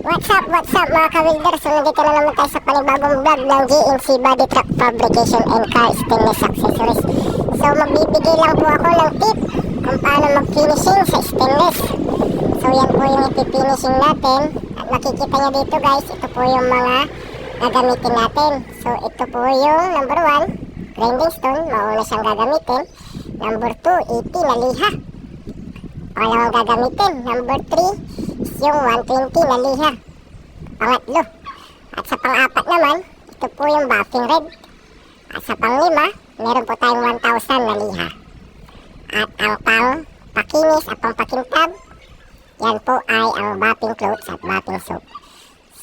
What's up mga ka-welder? So nandito na naman tayo sa panibagong vlog ng GNC Body Truck Fabrication and Car Stainless Accessories. So magbibigay lang po ako ng tip kung paano mag-finishing sa stainless. So yan po yung ipifinishing natin. At makikita nyo dito guys, ito po yung mga gagamitin natin. So ito po yung number 1, grinding stone, mauna siyang gagamitin. Number 2, 80 na liha. Pangalawang gagamitin. Number 3 is yung 120 na liha. Pangatlo. At sa pang-apat naman, ito po yung buffing red. At sa pang-lima, meron po tayong 1,000 na liha. At ang pang-pakinis at pang-pakintab, yan po ay ang buffing clothes at buffing soap.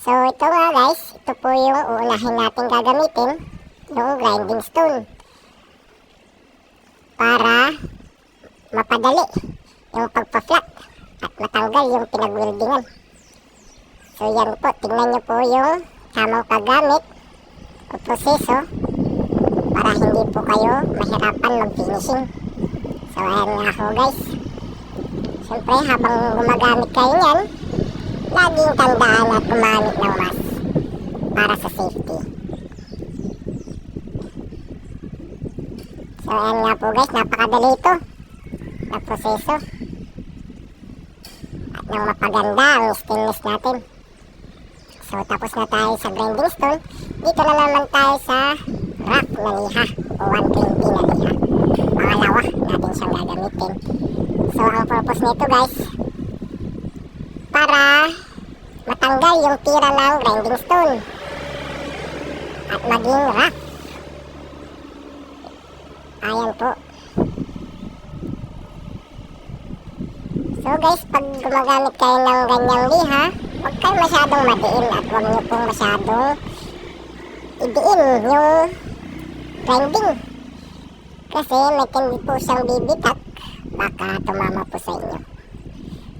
So ito nga guys, ito po yung uunahin natin gagamitin, yung grinding stone. Para mapadali yung pagpa-flat at matanggal yung pinag-weldingan. So yan po, tingnan nyo po yung tamang paggamit o proseso para hindi po kayo mahirapan mag-finishing. So ayan nga ho guys. Siyempre habang gumagamit kayo yan, laging tandaan at gumamit ng mask para sa safety. So ayan nga po guys, napakadali ito na proseso. At nang mapaganda ang stainless natin. So tapos na tayo sa grinding stone. Dito na naman tayo sa rough na liha o 120 na liha. Pangalawa natin siyang gagamitin. So ang purpose nito guys, para matanggal yung tira ng grinding stone at maging rough. Ayan po. So guys, pag gumagamit kayo ng ganyang liha, huwag kayo masyadong madiin at huwag nyo pong masyadong idiin yung grinding. Kasi may tindi po siyang bibitak, baka tumama po sa inyo.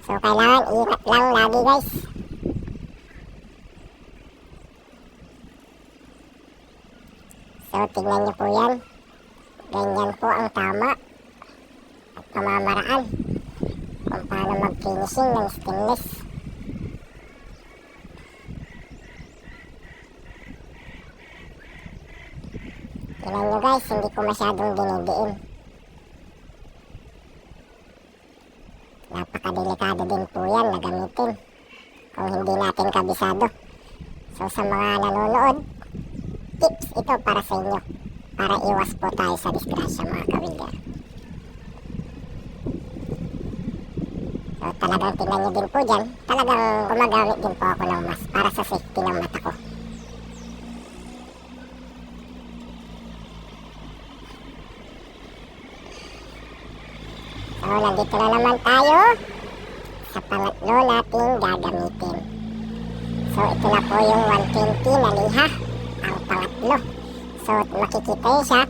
So kailangan ingat lang lagi guys. So tingnan nyo po yan. Ganyan po ang tama at pamamaraan kung paano mag-finishing ng stainless. Tingnan nyo guys, hindi ko masyadong dinidiin. Napakadelikado din po yan na gamitin kung hindi natin kabisado. So sa mga nanonood, tips ito para sa inyo, para iwas po tayo sa disgrasya mga ka-welder. So talagang tingnan nyo din po dyan, talagang gumagamit din po ako ng mask para sa safety ng mata ko. So nandito na naman tayo sa pangatlo nating gagamitin. So ito na po yung 120 na liha, ang pangatlo. So makikita yun siya,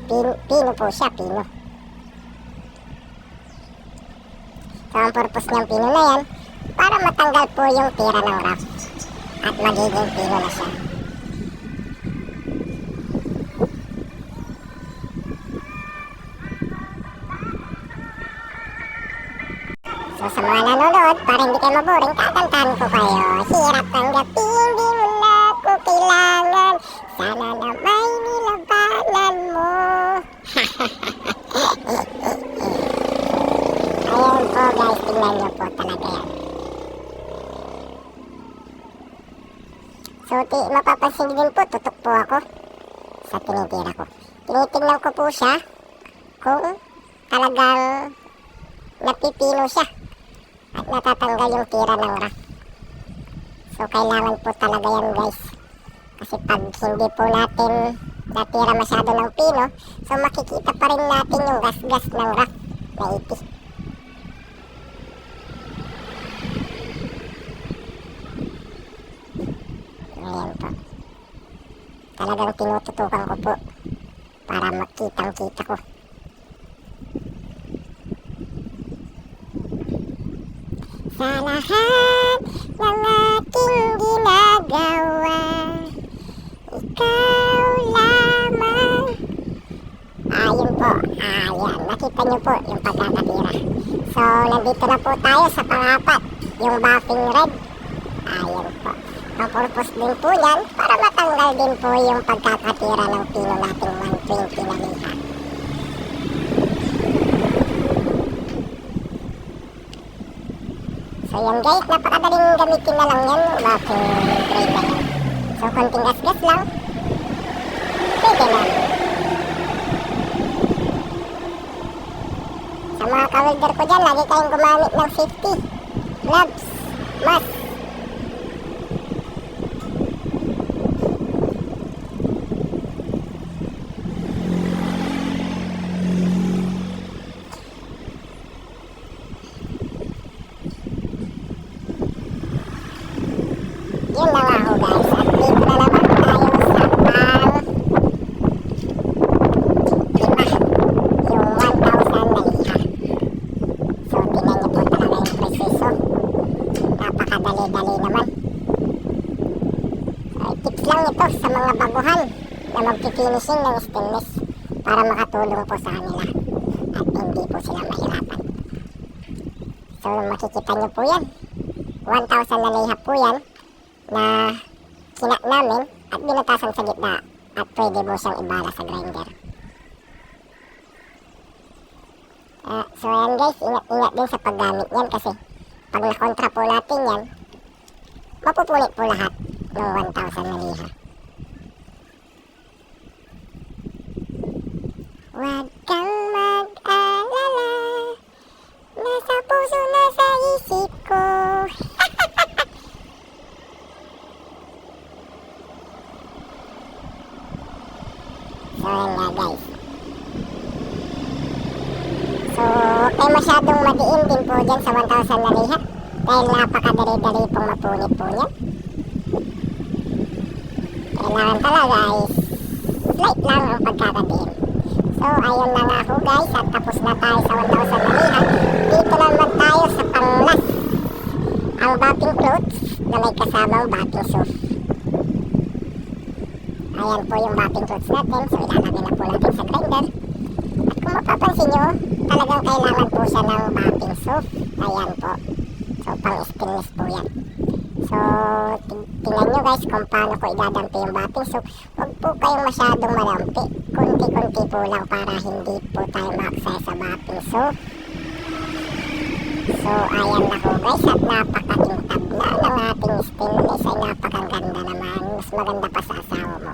pino po siya, pino. So ang purpose ng pino na yan, para matanggal po yung tira ng rough at magiging pino na siya. So sa mga nanonood, para hindi kayo maboring, kakantahan ko kayo. Hirap tanggapin, di mo na ko kailangan. Sana na may nilabanan mo. Ayun po guys, tingnan nyo po talaga yan. So mapapansin din po, tutok po ako sa tinitira ko. Tinitingnan ko po siya kung talagang napipino siya at natatanggal yung tira ng rough. So kailangan po talaga yan guys. Kasi pag hindi po natin natira masyado ng pino, so makikita pa rin natin yung gas-gas ng rough na iti. Ayan po. Talagang tinututukan ko po para makitang-kita ko. Sa lahat ng ating ginagawa, ikaw lamang. Ayun po, ayan, nakita nyo po yung pagkakatira. So, nandito na po tayo sa pang-apat, yung buffing red. Ayan po. Ang purpose din po yan para matanggal din po yung pagkakatira ng pino nating 120 na liha. So yan guys, napakadaling gamitin na lang yan yung vacuum drain na yan. So konting gas-gas lang, pwede na. Sa mga ka-welder ko dyan, lagi kayong gumamit ng safety gloves, mask. Yun na nga ho guys, at dito na naman tayo sa pang 5, yung 1,000 na liha. So tingnan niyo po talaga yung presiso, napakadali-dali naman. So tips lang ito sa mga baguhan na magpifinishing ng stainless para makatulong po sa kanila at hindi po sila mahirapan. So makikita niyo po yan, 1,000 na liha po yan na kina namin at binutasan sa gitna at pwede mo siyang ibala sa grinder. So ayan guys, ingat din sa paggamit yan kasi pag nakontra po natin yan, mapupunit po lahat ng 1,000 na liha. Huwag kang mag-alala, nasa puso na sa isip ko. So yan nga guys. So huwag kayo masyadong madiin din po dyan sa 1,000 na liha dahil napakadali-dali pong mapunit po niyan. Kailangan talaga is slight lang ang pagkakadiin. So ayun na nga ho guys, at tapos na tayo sa 1,000 na liha. Dito naman tayo sa panglas, ang bapping clothes na may kasamang bapping soap. Ayan po yung bapping clothes natin. So ilalagay na po natin sa grinder. At kung mapapansin nyo, talagang kailangan po siya ng bapping soap. Ayan po. So pang stainless po yan. So tingnan nyo guys kung paano ko idadampi yung bapping soap. Huwag po kayong masyadong malampi. Kunti-kunti po lang para hindi po tayo ma-access sa bapping soap. So ayan na po guys, at napakakintab na ng ating stainless. Ay napakaganda naman, mas maganda pa sa asawa mo.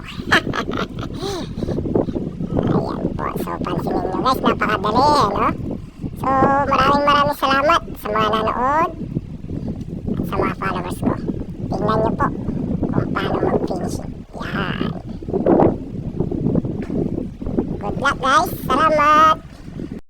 Ayan po, so pansinin nyo guys, napakadali no? So maraming salamat sa mga nanood at sa mga followers ko. Tingnan nyo po kung paano mag-finishing. Yan. Good luck guys, salamat.